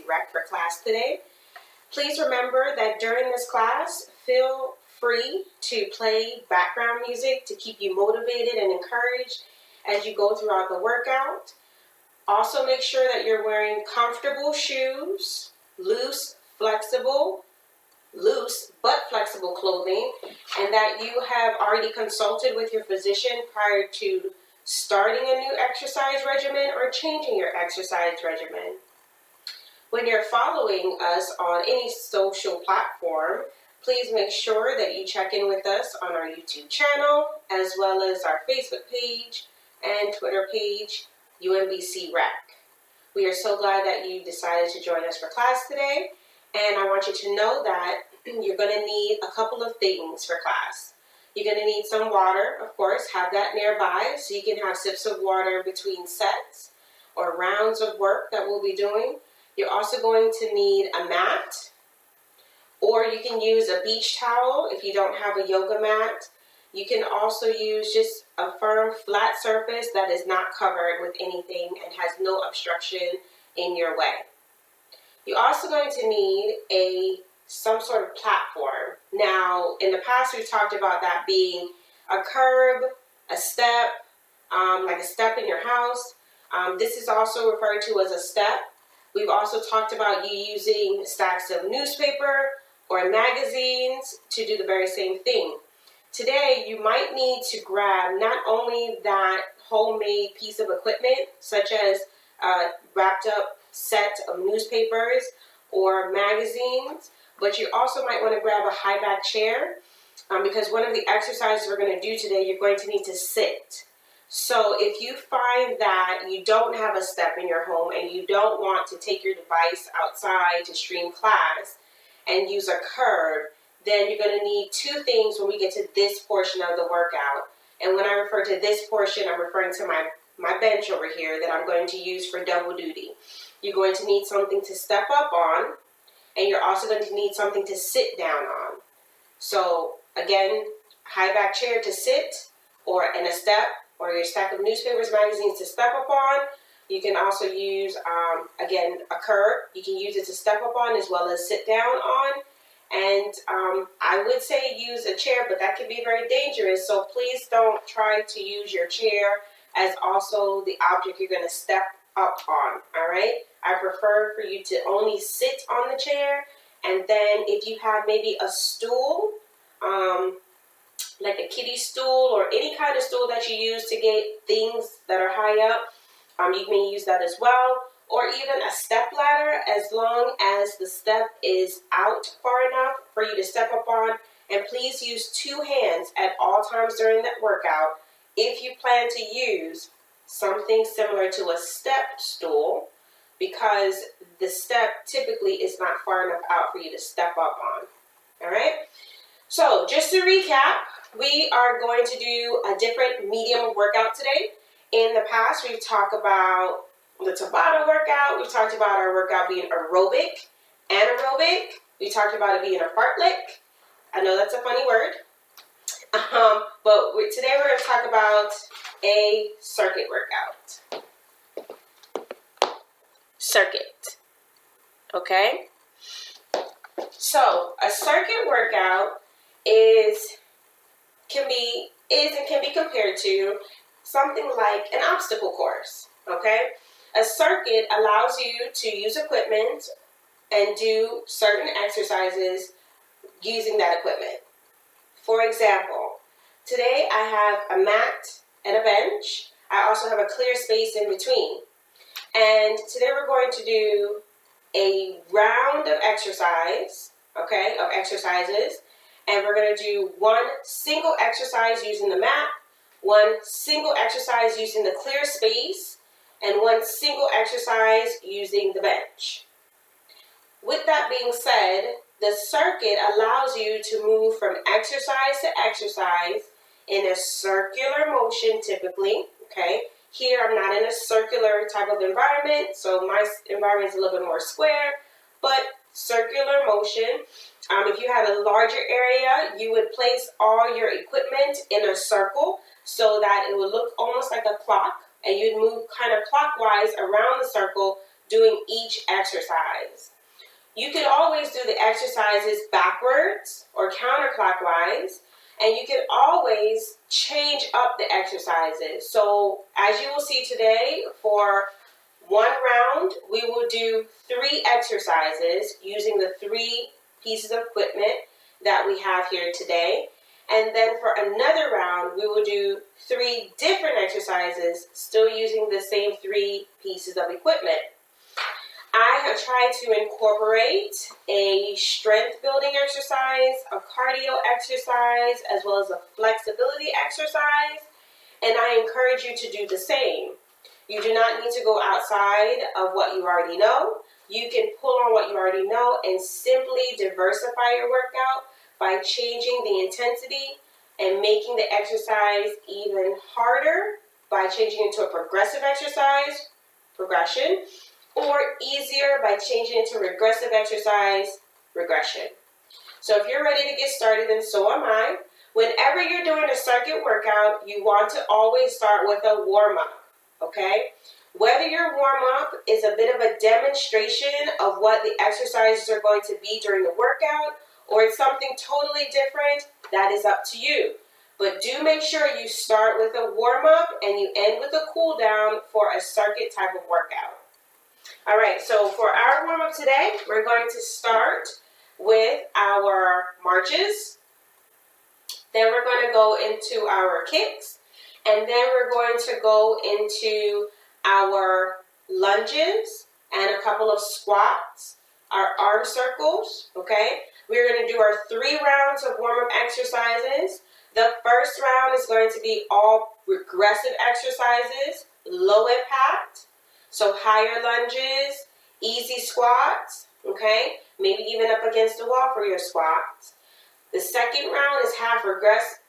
Rec for class today. Please remember that during this class, feel free to play background music to keep you motivated and encouraged as you go throughout the workout. Also make sure that you're wearing comfortable shoes, loose but flexible clothing, and that you have already consulted with your physician prior to starting a new exercise regimen or changing your exercise regimen. When you're following us on any social platform, please make sure that you check in with us on our YouTube channel, as well as our Facebook page and Twitter page, UMBC Rec. We are so glad that you decided to join us for class today, and I want you to know that you're going to need a couple of things for class. You're going to need some water, of course, have that nearby so you can have sips of water between sets or rounds of work that we'll be doing. You're also going to need a mat, or you can use a beach towel if you don't have a yoga mat. You can also use just a firm, flat surface that is not covered with anything and has no obstruction in your way. You're also going to need some sort of platform. Now, in the past, we've talked about that being a curb, a step, like a step in your house. This is also referred to as a step. We've also talked about you using stacks of newspaper or magazines to do the very same thing. Today, you might need to grab not only that homemade piece of equipment, such as a wrapped up set of newspapers or magazines, but you also might want to grab a high back chair because one of the exercises we're going to do today, you're going to need to sit. So if you find that you don't have a step in your home and you don't want to take your device outside to stream class and use a curb, then you're going to need two things when we get to this portion of the workout. And when I refer to this portion, I'm referring to my bench over here that I'm going to use for double duty. You're going to need something to step up on, and you're also going to need something to sit down on. So again, high back chair to sit, or in a step, or your stack of newspapers, magazines to step up on. You can also use, again, a curb. You can use it to step up on as well as sit down on. And I would say use a chair, but that can be very dangerous. So please don't try to use your chair as also the object you're going to step up on, all right? I prefer for you to only sit on the chair, and then if you have maybe a stool, like a kiddie stool or any kind of stool that you use to get things that are high up, you can use that as well, or even a step ladder, as long as the step is out far enough for you to step up on. And please use two hands at all times during that workout if you plan to use something similar to a step stool, because the step typically is not far enough out for you to step up on. All right? So just to recap, we are going to do a different medium workout today. In the past, we've talked about the Tabata workout. We've talked about our workout being aerobic, anaerobic. We talked about it being a fartlek. I know that's a funny word. But today we're going to talk about a circuit workout. Circuit. Okay? So a circuit workout can be compared to something like an obstacle course. Okay? A circuit allows you to use equipment and do certain exercises using that equipment. For example, today I have a mat and a bench. I also have a clear space in between. And today we're going to do a round of exercises, and we're going to do one single exercise using the mat, one single exercise using the clear space, and one single exercise using the bench. With that being said, the circuit allows you to move from exercise to exercise in a circular motion typically, okay? Here I'm not in a circular type of environment, so my environment is a little bit more square, but circular motion. If you had a larger area, you would place all your equipment in a circle so that it would look almost like a clock, and you'd move kind of clockwise around the circle doing each exercise. You can always do the exercises backwards or counterclockwise, and you can always change up the exercises. So as you will see today, for one round, we will do 3 exercises using the 3 pieces of equipment that we have here today. And then for another round, we will do 3 different exercises, still using the same 3 pieces of equipment. I have tried to incorporate a strength building exercise, a cardio exercise, as well as a flexibility exercise, and I encourage you to do the same. You do not need to go outside of what you already know. You can pull on what you already know and simply diversify your workout by changing the intensity and making the exercise even harder by changing it to a progressive exercise, progression, or easier by changing it to regressive exercise, regression. So if you're ready to get started, and so am I, whenever you're doing a circuit workout, you want to always start with a warm-up, okay? Whether your warm-up is a bit of a demonstration of what the exercises are going to be during the workout, or it's something totally different, that is up to you. But do make sure you start with a warm-up and you end with a cool-down for a circuit type of workout. All right, so for our warm-up today, we're going to start with our marches. Then we're going to go into our kicks. And then we're going to go into our lunges and a couple of squats, our arm circles, okay? We're going to do our 3 rounds of warm-up exercises. The first round is going to be all regressive exercises, low impact. So higher lunges, easy squats, okay? Maybe even up against the wall for your squats. The second round is half regressive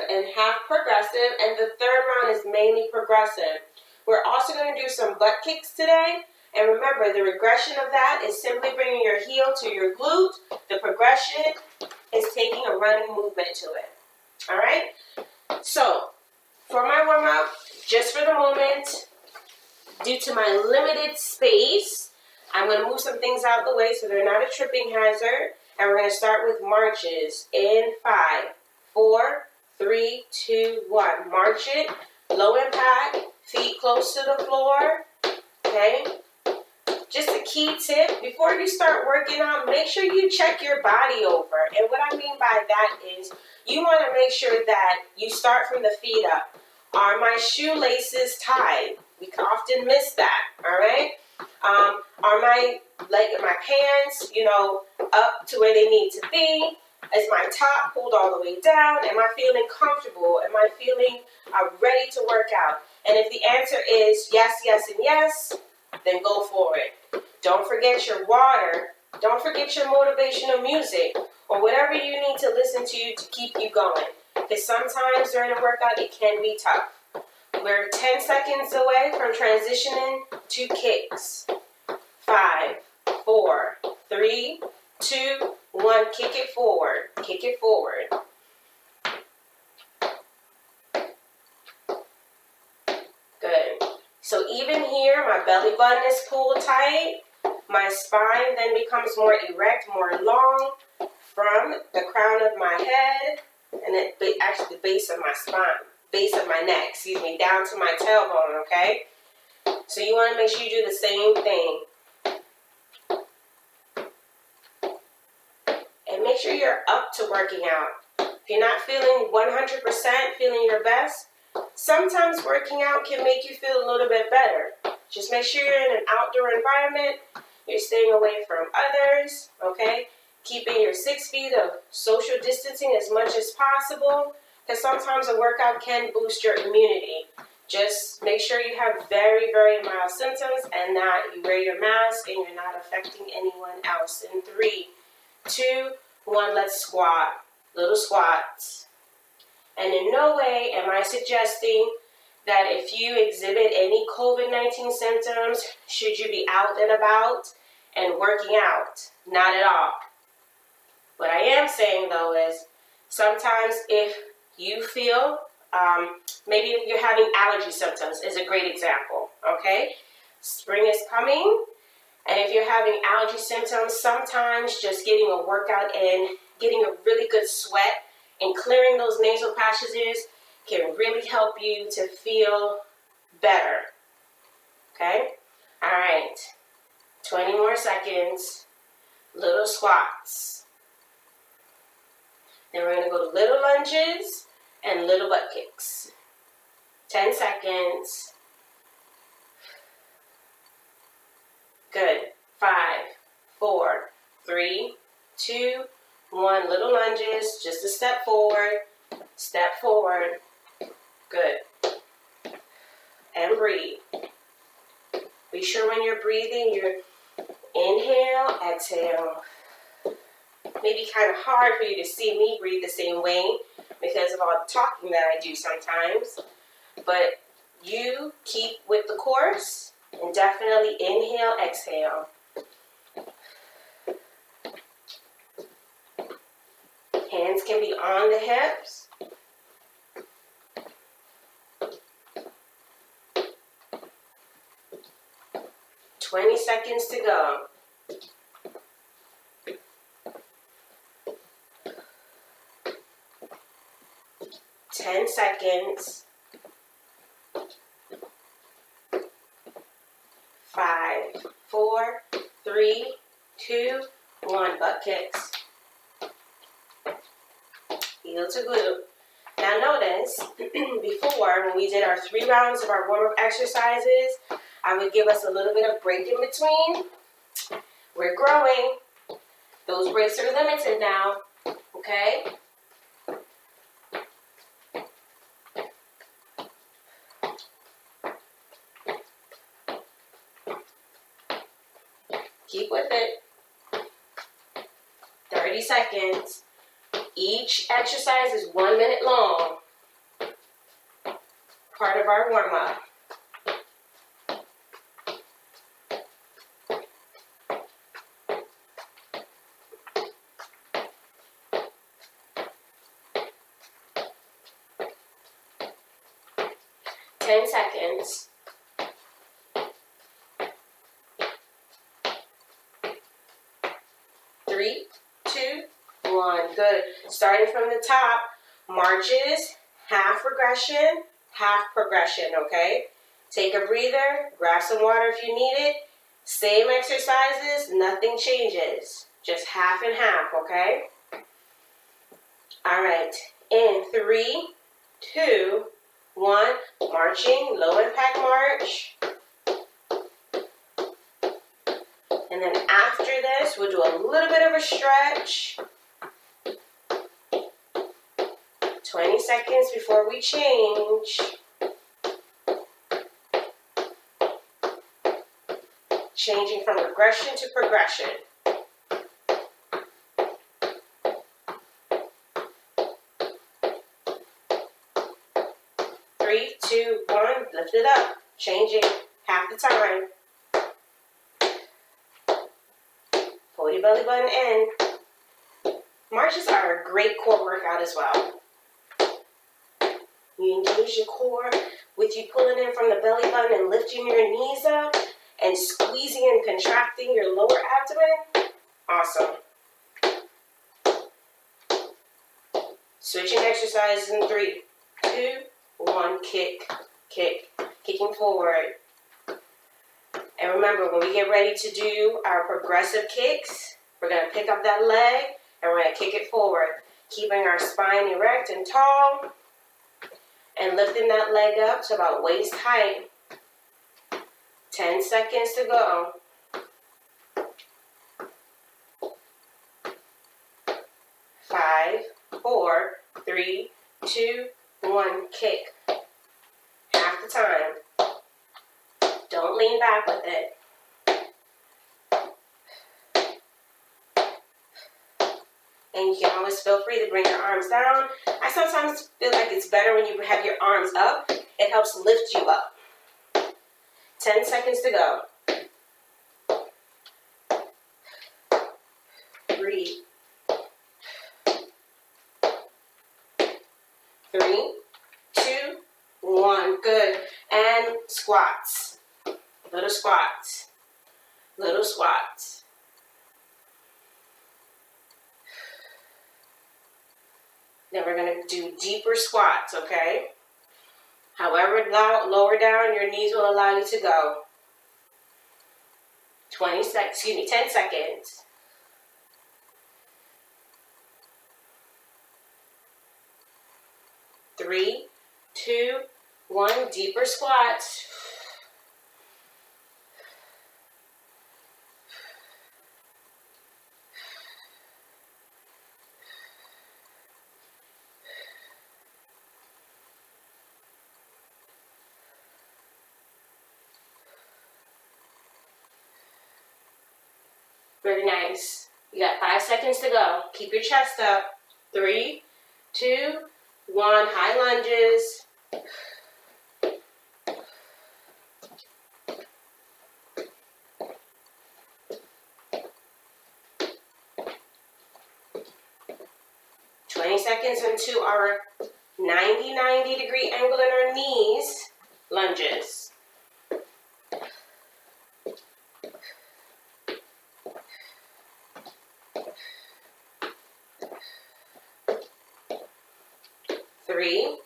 and half progressive, and the third round is mainly progressive. We're also going to do some butt kicks today, and remember, the regression of that is simply bringing your heel to your glute. The progression is taking a running movement to it, all right? So, for my warm-up, just for the moment, due to my limited space, I'm going to move some things out the way so they're not a tripping hazard. And we're going to start with marches in 5, 4, 3, 2, 1. March it, low impact, feet close to the floor, okay? Just a key tip, before you start working out, make sure you check your body over. And what I mean by that is you want to make sure that you start from the feet up. Are my shoelaces tied? We can often miss that, all right? Are my pants, up to where they need to be? Is my top pulled all the way down? Am I feeling comfortable? Am I feeling ready to work out? And if the answer is yes, yes, and yes, then go for it. Don't forget your water. Don't forget your motivational music or whatever you need to listen to keep you going. Because sometimes during a workout, it can be tough. We're 10 seconds away from transitioning to kicks. 5, 4, 3, 2, 1. Kick it forward. Kick it forward. Good. So even here, my belly button is pulled tight. My spine then becomes more erect, more long from the crown of my head and then actually the base of my spine. Base of my neck, down to my tailbone, okay? So you want to make sure you do the same thing. And make sure you're up to working out. If you're not feeling 100%, feeling your best, sometimes working out can make you feel a little bit better. Just make sure you're in an outdoor environment, you're staying away from others, okay? Keeping your 6 feet of social distancing as much as possible. Because sometimes a workout can boost your immunity. Just make sure you have very, very mild symptoms and that you wear your mask and you're not affecting anyone else. In 3, 2, 1, let's squat. Little squats. And in no way am I suggesting that if you exhibit any COVID-19 symptoms, should you be out and about and working out. Not at all. What I am saying, though, is sometimes if you feel, maybe if you're having allergy symptoms is a great example, okay? Spring is coming, and if you're having allergy symptoms, sometimes just getting a workout in, getting a really good sweat, and clearing those nasal passages can really help you to feel better. Okay? All right. 20 more seconds. Little squats. Then we're going to go to little lunges and little butt kicks. 10 seconds. Good. 5, 4, 3, 2, 1. Little lunges. Just a step forward. Step forward. Good. And breathe. Be sure when you're breathing, you're inhale, exhale. Maybe kind of hard for you to see me breathe the same way because of all the talking that I do sometimes. But you keep with the course and definitely inhale, exhale. Hands can be on the hips. "20 seconds to go. "10 seconds. 5, 4, 3, 2, 1. Butt kicks. Heel to glute. Now notice, before when we did our 3 rounds of our warm-up exercises, I would give us a little bit of break in between. We're growing. Those breaks are limited now, okay? Keep with it. 30 seconds. Each exercise is 1 minute long. Part of our warm-up. "10 seconds. 3, 2, 1. Good. Starting from the top, marches, half regression, half progression, okay? Take a breather, grab some water if you need it. Same exercises, nothing changes. Just half and half, okay? All right. In 3, 2, 1. Marching, low impact march. And then after this, we'll do a little bit of a stretch. 20 seconds before we change. Changing from regression to progression. 3, 2, 1. Lift it up. Changing half the time. Pull your belly button in. Marches are a great core workout as well. You engage your core with you pulling in from the belly button and lifting your knees up and squeezing and contracting your lower abdomen. Awesome. Switching exercises in 3, 2, 1. Kick, kick, kicking forward. And remember, when we get ready to do our progressive kicks, we're going to pick up that leg and we're going to kick it forward, keeping our spine erect and tall and lifting that leg up to about waist height. 10 seconds to go. 5, 4, 3, 2, 1. Kick. Half the time. Don't lean back with it. And you can always feel free to bring your arms down. I sometimes feel like it's better when you have your arms up. It helps lift you up. 10 seconds to go. 3, 2, 1. Good. And squats. Little squats. Little squats. Then we're going to do deeper squats, okay? However lower down your knees will allow you to go. 10 seconds. 3, 2, 1, deeper squats. Very nice. You got 5 seconds to go. Keep your chest up. 3, 2, 1. High lunges. Seconds into our 90-degree angle in our knees lunges. Three,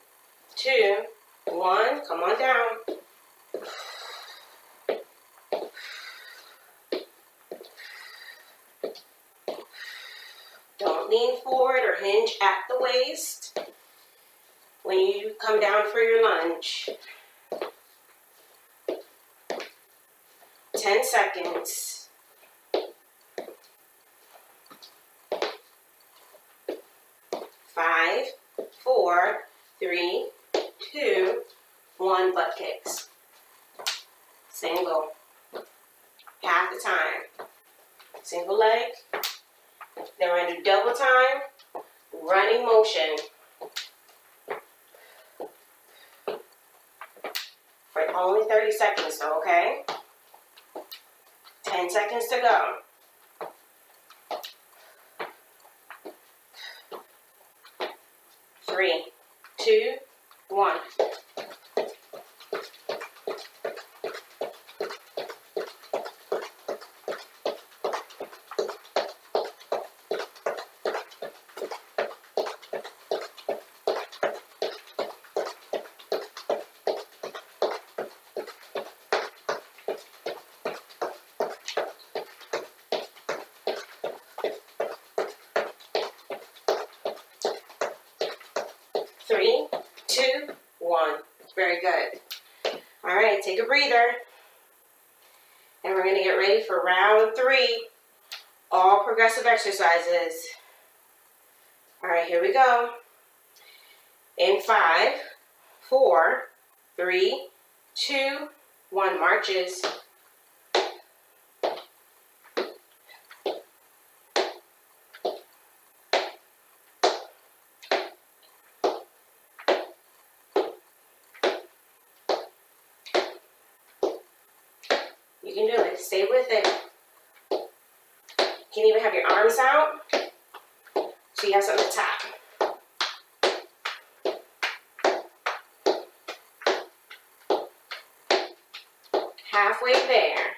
2, 1. Come on down. Don't lean forward or hinge at the waist when you come down for your lunge. 10 seconds. 5, 4, 3, 2, 1. Butt kicks. Single. Half the time. Single leg. Then we're going to do double time, running motion. For only 30 seconds though, okay? 10 seconds to go. 3, 2, 1. Three, 2, 1. Very good. All right, take a breather. And we're going to get ready for round 3. All progressive exercises. All right, here we go. In 5, 4, 3, 2, 1. Marches. You can do it. Stay with it. You can even have your arms out so you have something to tap. Halfway there.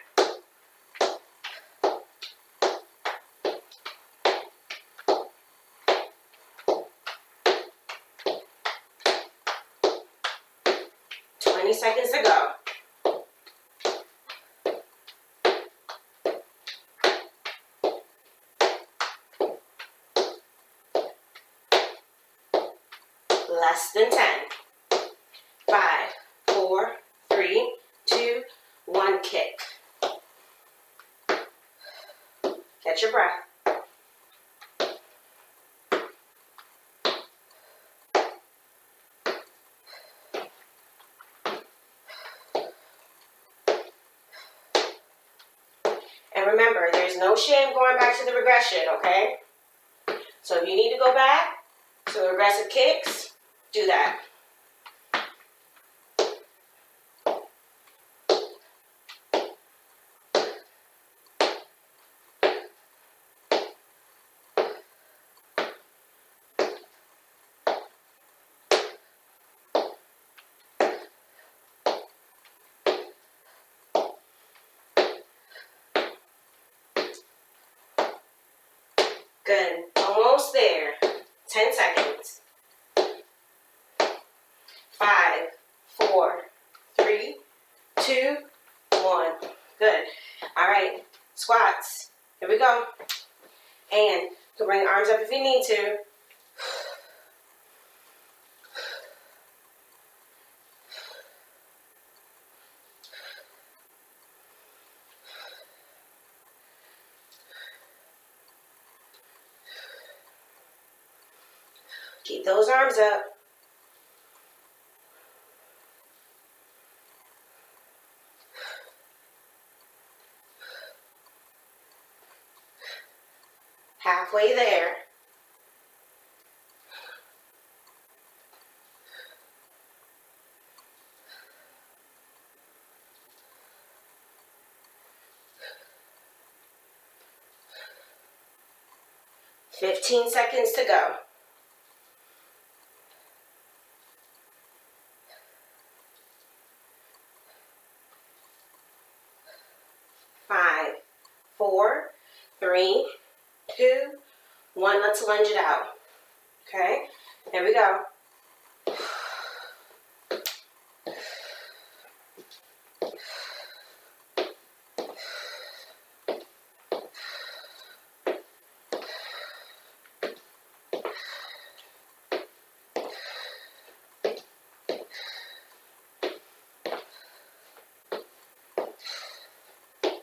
Seconds to go. Less than 10. 5, 4, 3, 2, 1. Kick. Catch your breath. And remember, there's no shame going back to the regression, okay? So if you need to go back to aggressive kicks, do that. Good. Almost there. 10 seconds. 5, 4, 3, 2, 1. Good. All right. Squats. Here we go. And you can bring arms up if you need to. Keep those arms up. Halfway there. Fifteen seconds to go. 5, 4, 3, 2, 1. Let's lunge it out. Okay, here we go.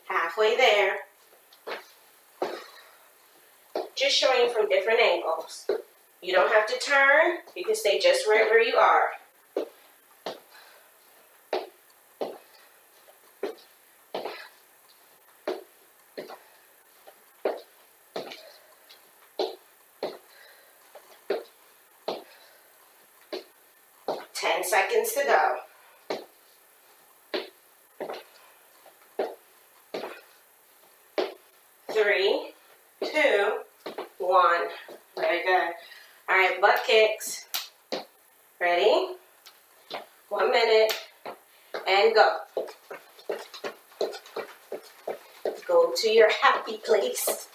Halfway there. Just showing from different angles. You don't have to turn. You can stay just right where you are. Ten seconds to go. 3, 2, 1. Very good. All right, butt kicks. Ready? 1 minute. And go. Go to your happy place.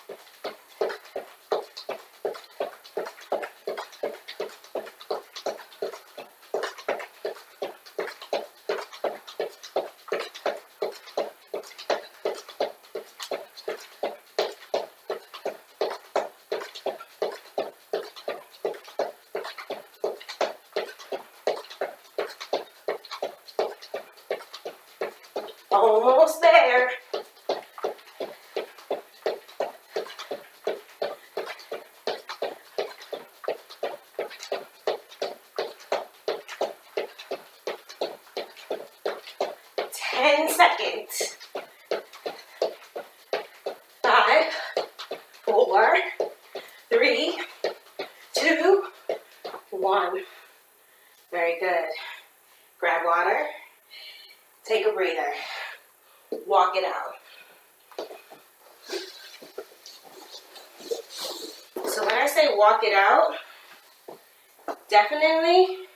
Almost there. Ten seconds. 5, 4, 3, 2, 1. Very good. Grab water. Take a breather. Walk it out. So when I say walk it out, definitely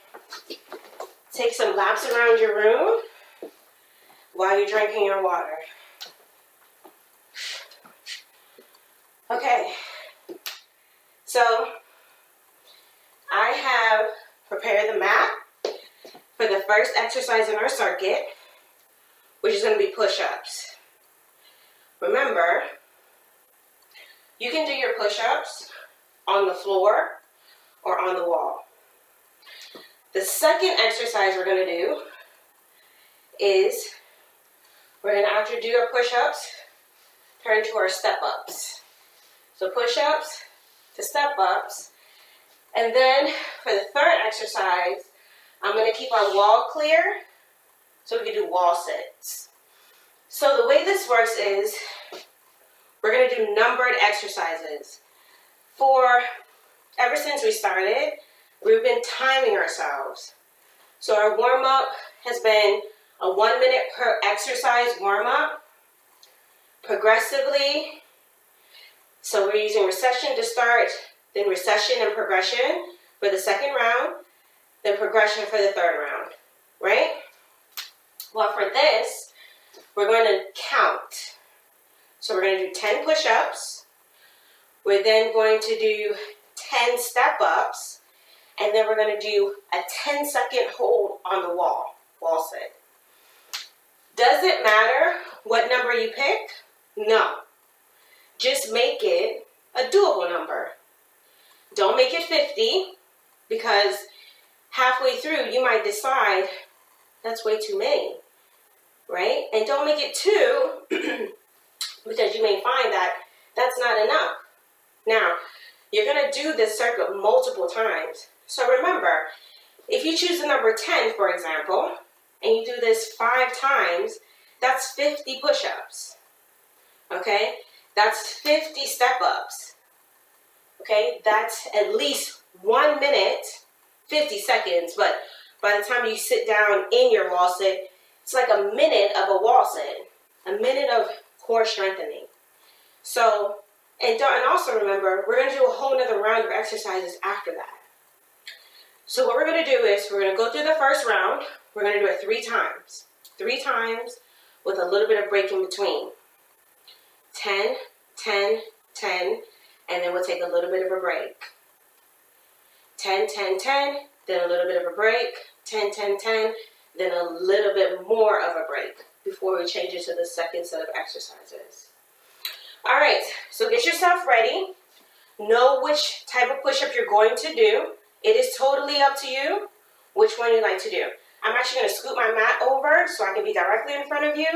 take some laps around your room while you're drinking your water. Okay, so I have prepared the mat for the first exercise in our circuit, which is going to be push-ups. Remember, you can do your push-ups on the floor or on the wall. The second exercise we're going to do is we're going to, after do our push-ups, turn to our step-ups. So push-ups to step-ups. And then for the third exercise, I'm going to keep our wall clear so we can do wall sits. So the way this works is we're going to do numbered exercises. Ever since we started, we've been timing ourselves. So our warm-up has been a 1 minute per exercise warm-up, progressively. So we're using recession to start, then recession and progression for the second round, then progression for the third round, right? Well, for this, we're going to count. So we're going to do 10 push-ups. We're then going to do 10 step-ups, and then we're going to do a 10-second hold on the wall sit. Does it matter what number you pick? No. Just make it a doable number. Don't make it 50, because halfway through you might decide that's way too many, right? And don't make it 2, because you may find that that's not enough. Now, you're going to do this circuit multiple times. So remember, if you choose the number 10, for example, and you do this 5 times, that's 50 push-ups, okay? That's 50 step-ups, okay? That's at least 1 minute, 50 seconds, but by the time you sit down in your wall sit, it's like a minute of a wall sit, a minute of core strengthening. So, and also remember, we're going to do a whole nother round of exercises after that. So what we're going to do is we're going to go through the first round. We're going to do it 3 times. 3 times with a little bit of break in between. 10, 10, 10, and then we'll take a little bit of a break. 10, 10, 10, then a little bit of a break. 10, 10, 10, then a little bit more of a break before we change it to the second set of exercises. All right, so get yourself ready. Know which type of push-up you're going to do. It is totally up to you which one you like to do. I'm actually going to scoot my mat over so I can be directly in front of you,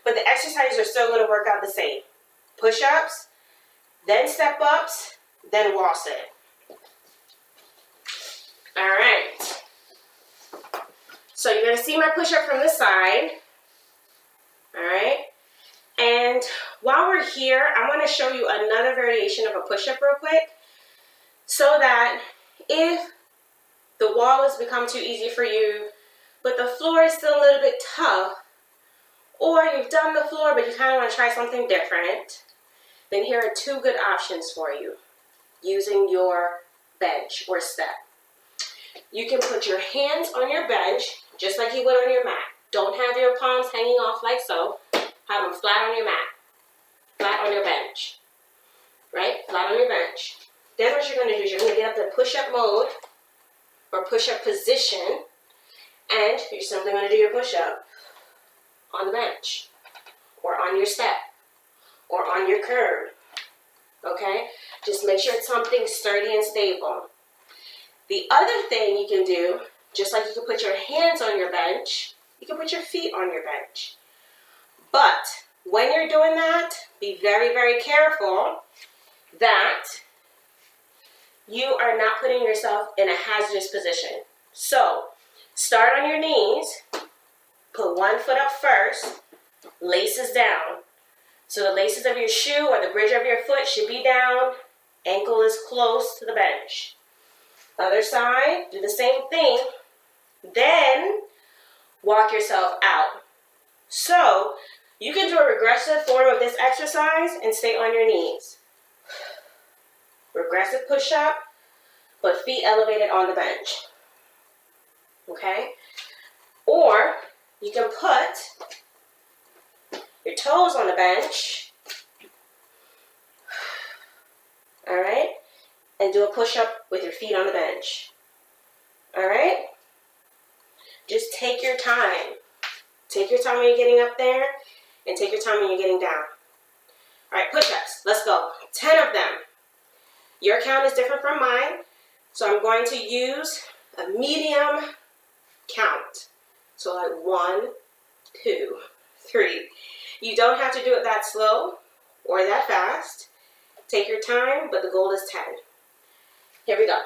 but the exercises are still going to work out the same. Push-ups, then step-ups, then wall sit. All right. So you're going to see my push-up from the side. All right. And while we're here, I want to show you another variation of a push-up real quick, so that if the wall has become too easy for you, but the floor is still a little bit tough, or you've done the floor but you kind of want to try something different, then here are 2 good options for you using your bench or step. You can put your hands on your bench just like you would on your mat. Don't have your palms hanging off like so. Have them flat on your mat, flat on your bench, right? Flat on your bench. Then what you're going to do is you're going to get up to push-up mode or push-up position, and you're simply going to do your push-up on the bench or on your step or on your curb, okay? Just make sure it's something sturdy and stable. The other thing you can do, just like you can put your hands on your bench, you can put your feet on your bench. But when you're doing that, be very, very careful that you are not putting yourself in a hazardous position. So, start on your knees, put one foot up first, laces down. So the laces of your shoe or the bridge of your foot should be down, ankle is close to the bench. Other side, do the same thing, then walk yourself out. So, you can do a regressive form of this exercise and stay on your knees. Regressive push-up, but feet elevated on the bench. Okay? Or you can put your toes on the bench. All right? And do a push-up with your feet on the bench. All right? Just take your time. Take your time when you're getting up there, and take your time when you're getting down. All right, push-ups. Let's go. 10 of them. Your count is different from mine, so I'm going to use a medium count. So like 1, 2, 3. You don't have to do it that slow or that fast. Take your time, but the goal is 10. Here we go.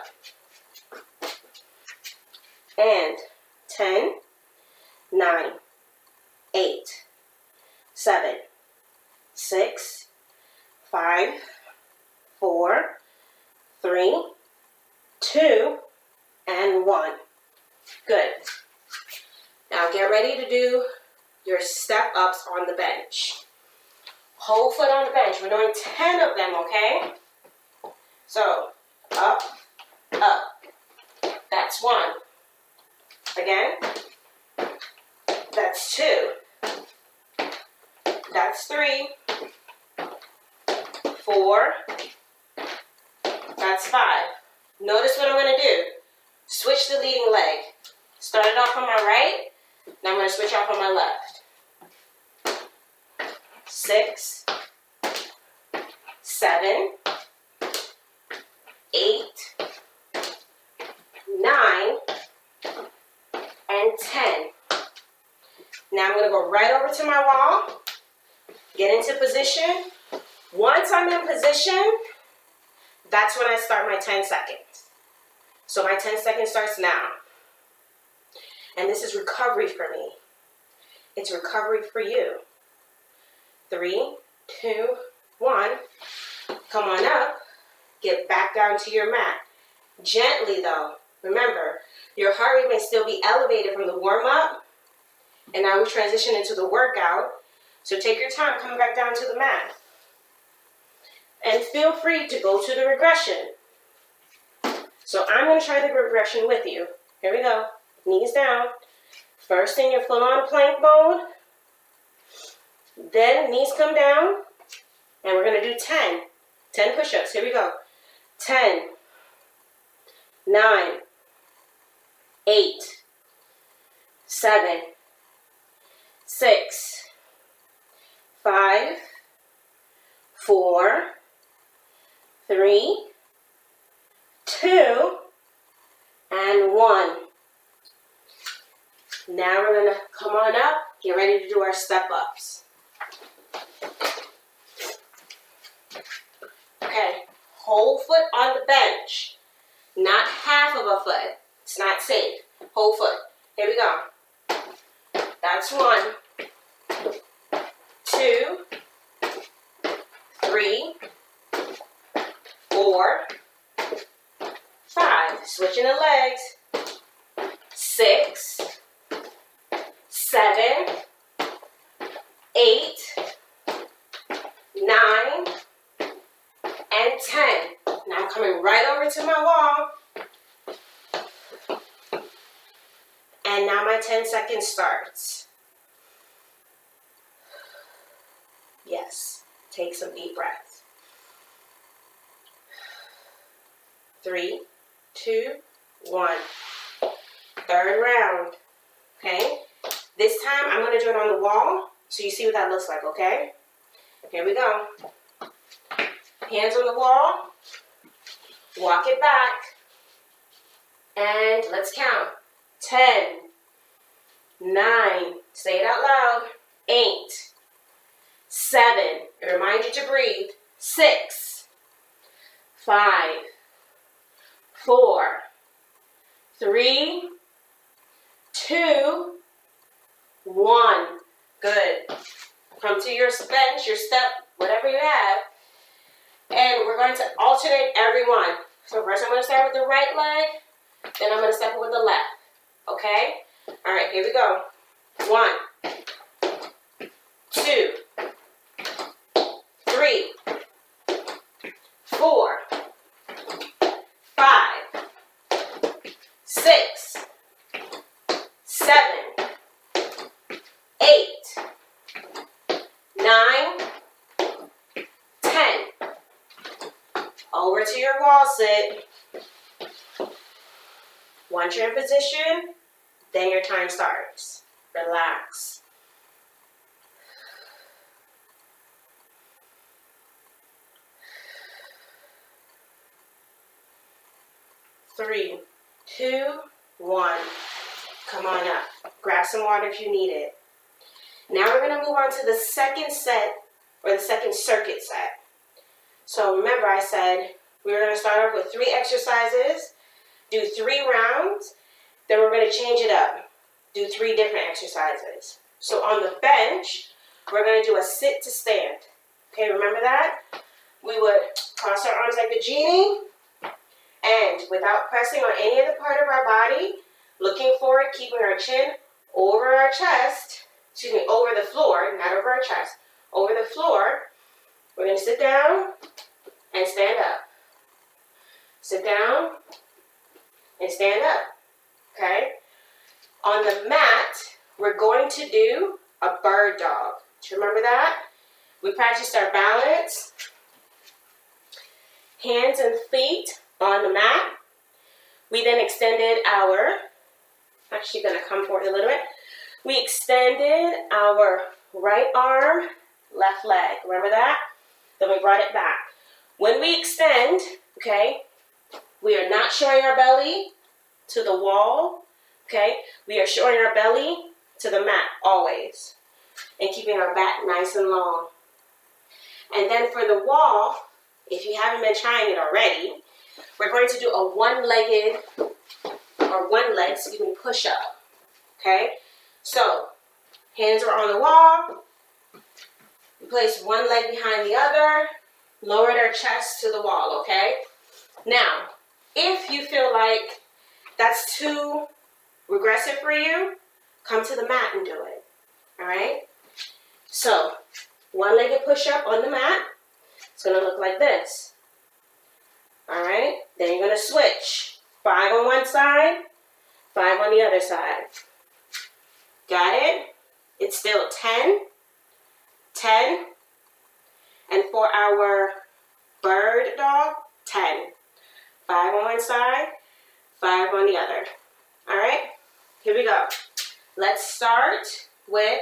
And 10, 9, 8, 7, 6, 5, 4, 3, 2, and 1. Good. Now get ready to do your step ups on the bench. Whole foot on the bench. We're doing 10 of them, okay? So, up, up. That's 1. Again. That's 2. That's 3. 4. That's 5. Notice what I'm going to do. Switch the leading leg. Start it off on my right. Now I'm going to switch off on my left. 6, 7, 8, 9, and 10. Now I'm going to go right over to my wall. Get into position. Once I'm in position, that's when I start my 10 seconds. So my 10 seconds starts now. And this is recovery for me. It's recovery for you. 3, 2, 1. Come on up. Get back down to your mat. Gently though. Remember, your heart rate may still be elevated from the warm-up. And now we transition into the workout. So take your time coming back down to the mat. And feel free to go to the regression. So I'm going to try the regression with you. Here we go. Knees down. First thing, you're full on plank mode. Then knees come down. And we're going to do 10. 10 push-ups. Here we go. 10, 9, 8, 7, 6, 5, 4, 3, 2, and 1. Now we're going to come on up, get ready to do our step-ups. Okay, whole foot on the bench, not half of a foot. It's not safe. Whole foot. Here we go. That's 1, 2, 3, 4, 5. Switching the legs. 6, 7, 8, 9, and 10. Now I'm coming right over to my wall. And now my 10 seconds starts. Yes, take some deep breaths. 3, 2, 1. Third round. Okay? This time I'm going to do it on the wall so you see what that looks like, okay? Here we go. Hands on the wall. Walk it back. And let's count. 10, 9, say it out loud. 8, 7, it reminds you to breathe. 6, 5, 4, 3, 2, 1. Good. Come to your bench, your step, whatever you have. And we're going to alternate every one. So first I'm going to start with the right leg. Then I'm going to step it with the left. Okay? All right, here we go. 1, 2, 3, 4, 5, 6, 7, 8, 9, 10. Over to your wall sit. Once you're in position, then your time starts. Relax. Three, 2, 1. Come on up. Grab some water if you need it. Now we're going to move on to the second set, or the second circuit set. So remember I said we were going to start off with 3 exercises, do 3 rounds, then we're going to change it up, do 3 different exercises. So on the bench, we're going to do a sit to stand. Okay, remember that? We would cross our arms like the genie, and without pressing on any other part of our body, looking forward, keeping our chin over our chest, over the floor, not over our chest, over the floor. We're going to sit down and stand up. Sit down and stand up. Okay? On the mat, we're going to do a bird dog. Do you remember that? We practiced our balance. Hands and feet on the mat. We then extended our, actually going to come forward a little bit. We extended our right arm, left leg. Remember that? Then we brought it back. When we extend, okay, we are not showing our belly to the wall, okay? We are showing our belly to the mat always and keeping our back nice and long. And then for the wall, if you haven't been trying it already, we're going to do a one-leg push-up, okay? So, hands are on the wall. We place one leg behind the other, lowered our chest to the wall, okay? Now, if you feel like that's too regressive for you, come to the mat and do it, all right? So, one-legged push-up on the mat. It's going to look like this, all right? Then you're going to switch. 5 on one side, 5 on the other side. Got it? It's still 10, 10, and for our bird dog, 10. 5 on one side, 5 on the other. All right? Here we go. Let's start with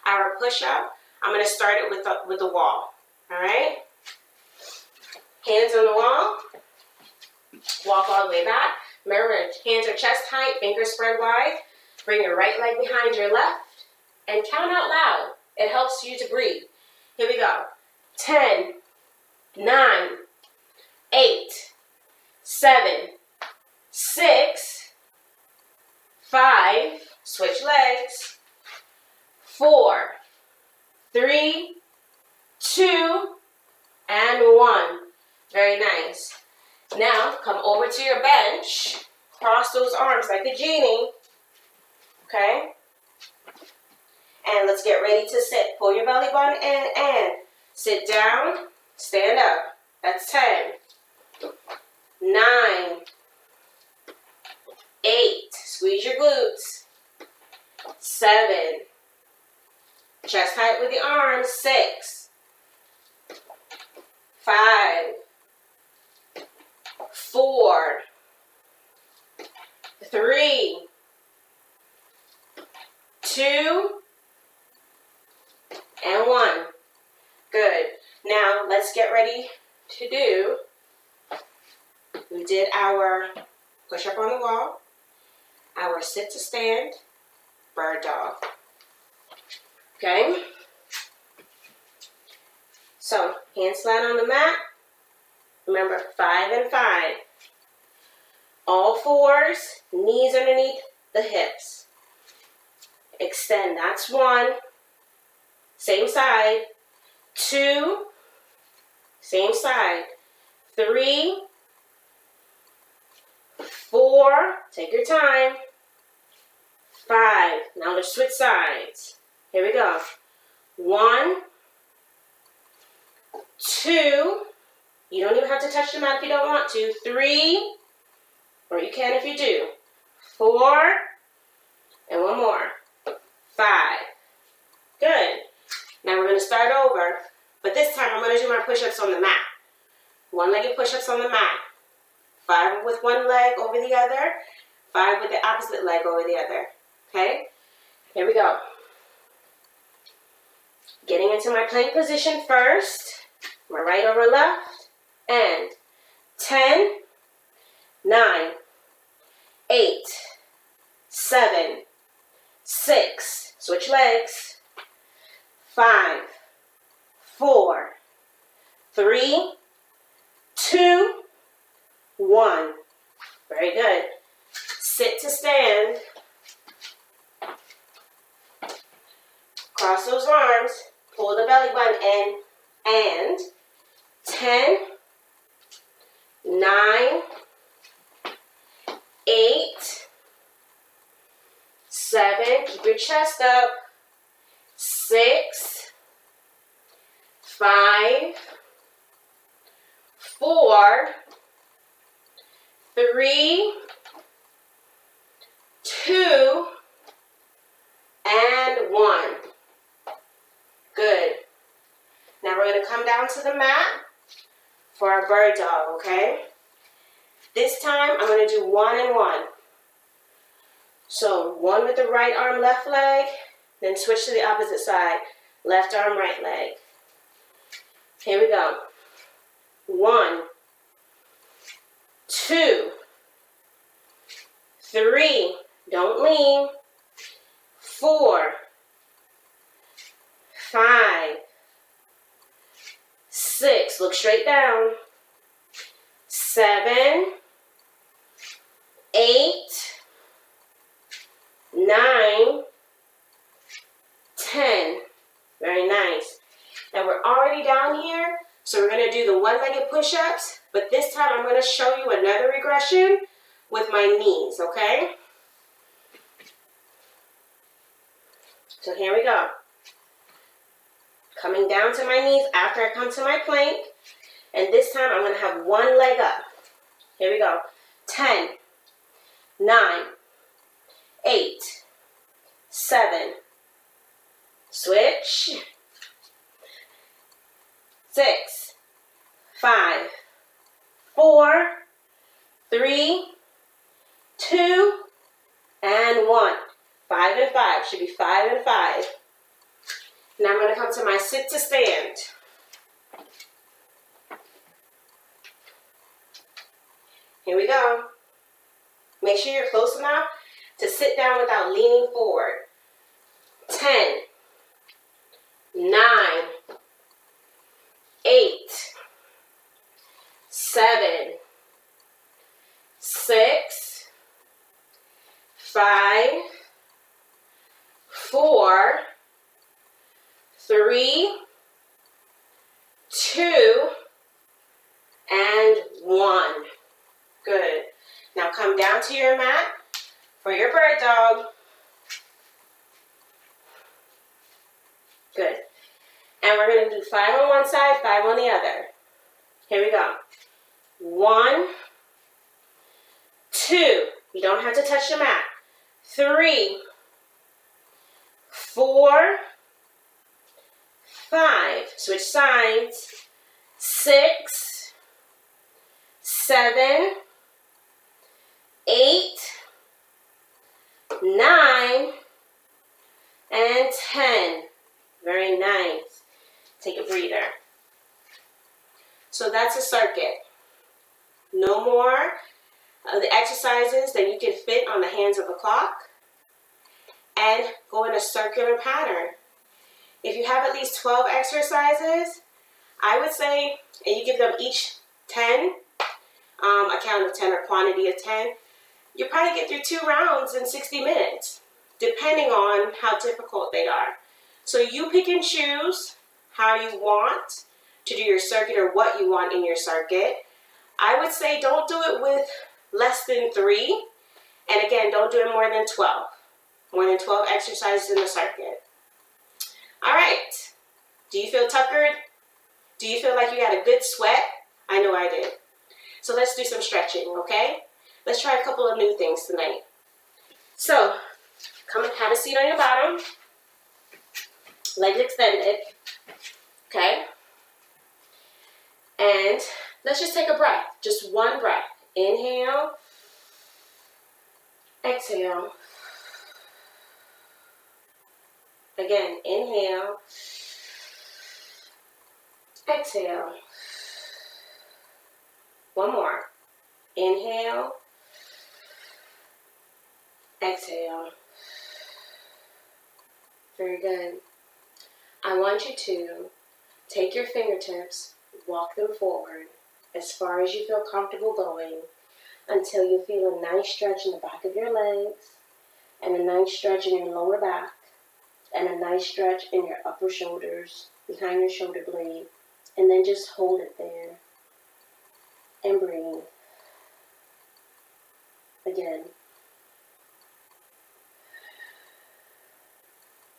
our push-up. I'm going to start it with the wall. All right? Hands on the wall. Walk all the way back. Remember, hands are chest height, fingers spread wide. Bring your right leg behind your left and count out loud. It helps you to breathe. Here we go. 10, 9, 8, 7, 6, 5, switch legs, 4, 3, 2, and 1. Very nice. Now, come over to your bench. Cross those arms like a genie. Okay? And let's get ready to sit. Pull your belly button in and sit down. Stand up. That's 10. 9. 8. Squeeze your glutes. 7. Chest height with the arms. 6. 5. 4. 3. 2. And 1. Good. Now let's get ready to do. We did our push up on the wall, our sit to stand, bird dog. Okay? So, hands flat on the mat. Remember, 5 and 5. All fours, knees underneath the hips. Extend, that's 1. Same side. 2. Same side. 3. 4. Take your time. 5. Now let's switch sides. Here we go. 1. 2. You don't even have to touch the mat if you don't want to. 3. Or you can if you do. 4. And 1 more. 5. Good. Now we're going to start over. But this time I'm going to do my push-ups on the mat. One-legged push-ups on the mat. 5 with one leg over the other. 5 with the opposite leg over the other. Okay? Here we go. Getting into my plank position first. My right over left. And 10, 9, 8, 7, 6. Switch legs. 5, 4, 3, 2, 1. Very good. Sit to stand. Cross those arms. Pull the belly button in. And 10, 9, 8, 7. Keep your chest up. 6, 5, 4, 3, 2, and 1. Good. Now we're going to come down to the mat for our bird dog, okay? This time, I'm going to do 1 and 1. So 1 with the right arm, left leg, then switch to the opposite side. Left arm, right leg. Here we go. 1, 2, 3, don't lean. 4, 5, 6, look straight down. 7, 8, 9, 10. Very nice. Now we're already down here, so we're going to do the one-legged push-ups, but this time I'm going to show you another regression with my knees, okay? So here we go. Coming down to my knees after I come to my plank, and this time I'm going to have one leg up. Here we go. 10, 9, 8, 7, switch, 6, 5, 4, 3, 2, and 1. 5 and 5. Should be 5 and 5. Now I'm going to come to my sit to stand. Here we go. Make sure you're close enough to sit down without leaning forward. 10, 9, 8, 7, 6, 5, 4, 3, 2, and 1. Good. Now come down to your mat for your bird dog. Good. And we're going to do 5 on one side, 5 on the other. Here we go. 1, 2. You don't have to touch the mat. 3, 4, 5. Switch sides. 6, 7, 8, 9, and 10. Very nice. Take a breather. So that's a circuit. No more of the exercises that you can fit on the hands of a clock. And go in a circular pattern. If you have at least 12 exercises, I would say, and you give them each 10, a count of 10 or quantity of 10, you'll probably get through 2 rounds in 60 minutes, depending on how difficult they are. So you pick and choose how you want to do your circuit or what you want in your circuit. I would say don't do it with less than 3. And again, don't do it more than 12. More than 12 exercises in the circuit. All right. Do you feel tuckered? Do you feel like you had a good sweat? I know I did. So let's do some stretching, okay? Let's try a couple of new things tonight. So, come and have a seat on your bottom. Legs extended. Okay? And let's just take a breath. Just one breath. Inhale. Exhale. Again, inhale. Exhale. One more. Inhale. Exhale. Very good. I want you to take your fingertips, walk them forward as far as you feel comfortable going until you feel a nice stretch in the back of your legs and a nice stretch in your lower back and a nice stretch in your upper shoulders, behind your shoulder blade, and then just hold it there and breathe. Again.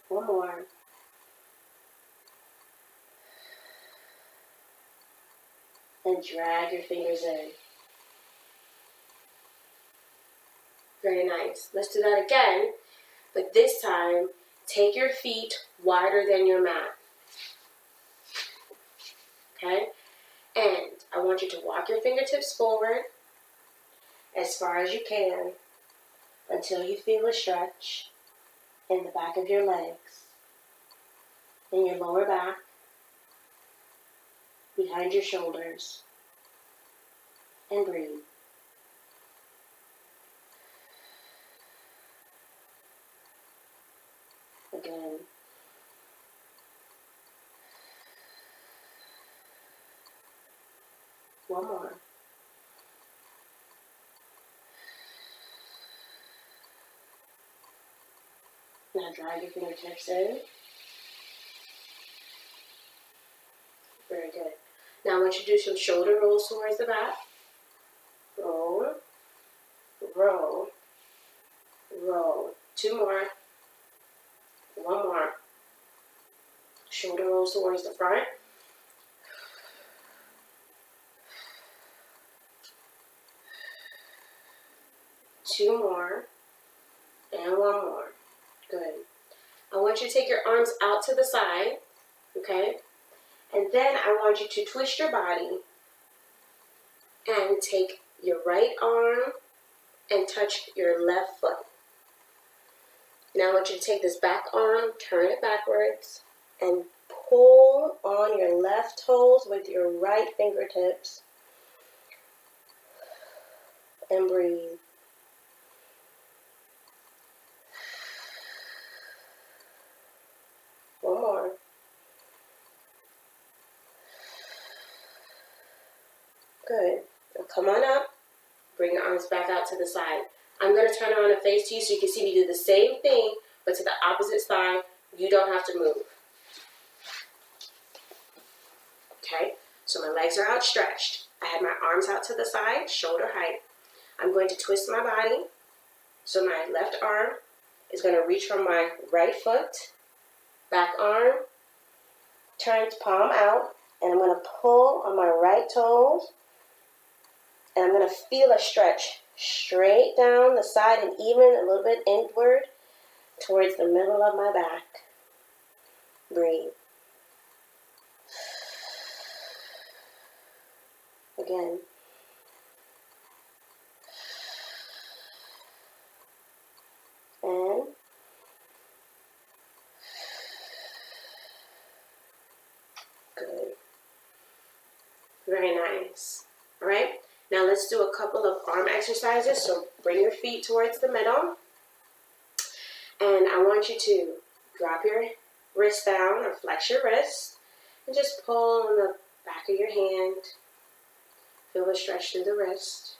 One more. And drag your fingers in. Very nice. Let's do that again, but this time, take your feet wider than your mat. Okay? And I want you to walk your fingertips forward as far as you can until you feel a stretch in the back of your legs, in your lower back, behind your shoulders, and breathe. Again. One more. Now drag your fingertips in. Very good. Now I want you to do some shoulder rolls towards the back. Roll, roll, roll. Two more. One more. Shoulder rolls towards the front. Two more. And one more. Good. I want you to take your arms out to the side. Okay? And then I want you to twist your body and take your right arm and touch your left foot. Now I want you to take this back arm, turn it backwards, and pull on your left toes with your right fingertips. And breathe. One more. Good. Now come on up. Bring your arms back out to the side. I'm going to turn around and face to you so you can see me do the same thing, but to the opposite side. You don't have to move. Okay? So my legs are outstretched. I have my arms out to the side, shoulder height. I'm going to twist my body. So my left arm is going to reach from my right foot. Back arm turns palm out. And I'm going to pull on my right toes. And I'm going to feel a stretch straight down the side and even a little bit inward towards the middle of my back. Breathe. Again. And good. Very nice. All right. Now let's do a couple of arm exercises. So bring your feet towards the middle. And I want you to drop your wrist down or flex your wrist. And just pull on the back of your hand. Feel the stretch through the wrist.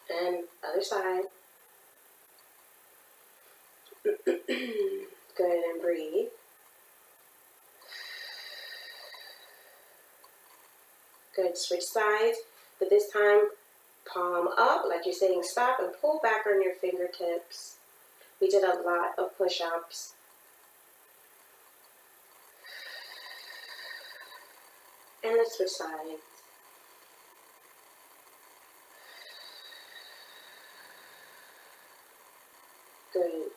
And other side. Good, and breathe. Good, switch sides, but this time palm up like you're saying stop and pull back on your fingertips. We did a lot of push-ups. And let's switch sides. Good.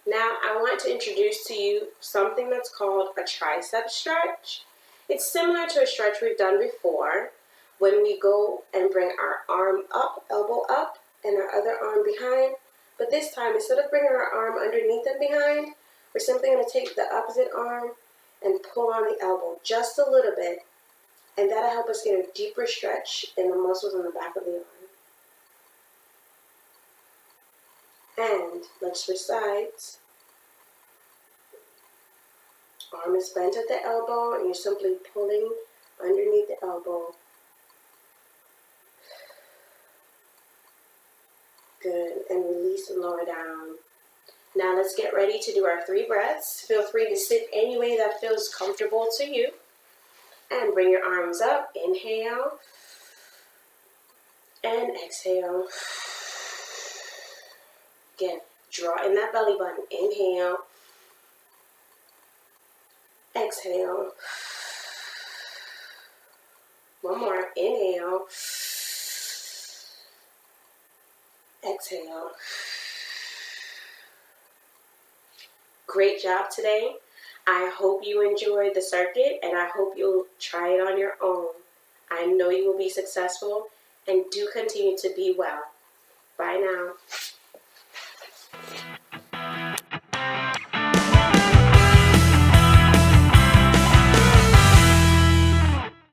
Now I want to introduce to you something that's called a tricep stretch. It's similar to a stretch we've done before when we go and bring our arm up, elbow up, and our other arm behind. But this time, instead of bringing our arm underneath and behind, we're simply going to take the opposite arm and pull on the elbow just a little bit. And that'll help us get a deeper stretch in the muscles on the back of the arm. And let's switch sides. Arm is bent at the elbow and you're simply pulling underneath the elbow. Good, and release and lower down. Now let's get ready to do our 3 breaths. Feel free to sit any way that feels comfortable to you. And bring your arms up. Inhale. And exhale. Again, draw in that belly button. Inhale. Exhale. One more. Inhale. Exhale. Great job today. I hope you enjoyed the circuit, and I hope you'll try it on your own. I know you will be successful, and do continue to be well. Bye now.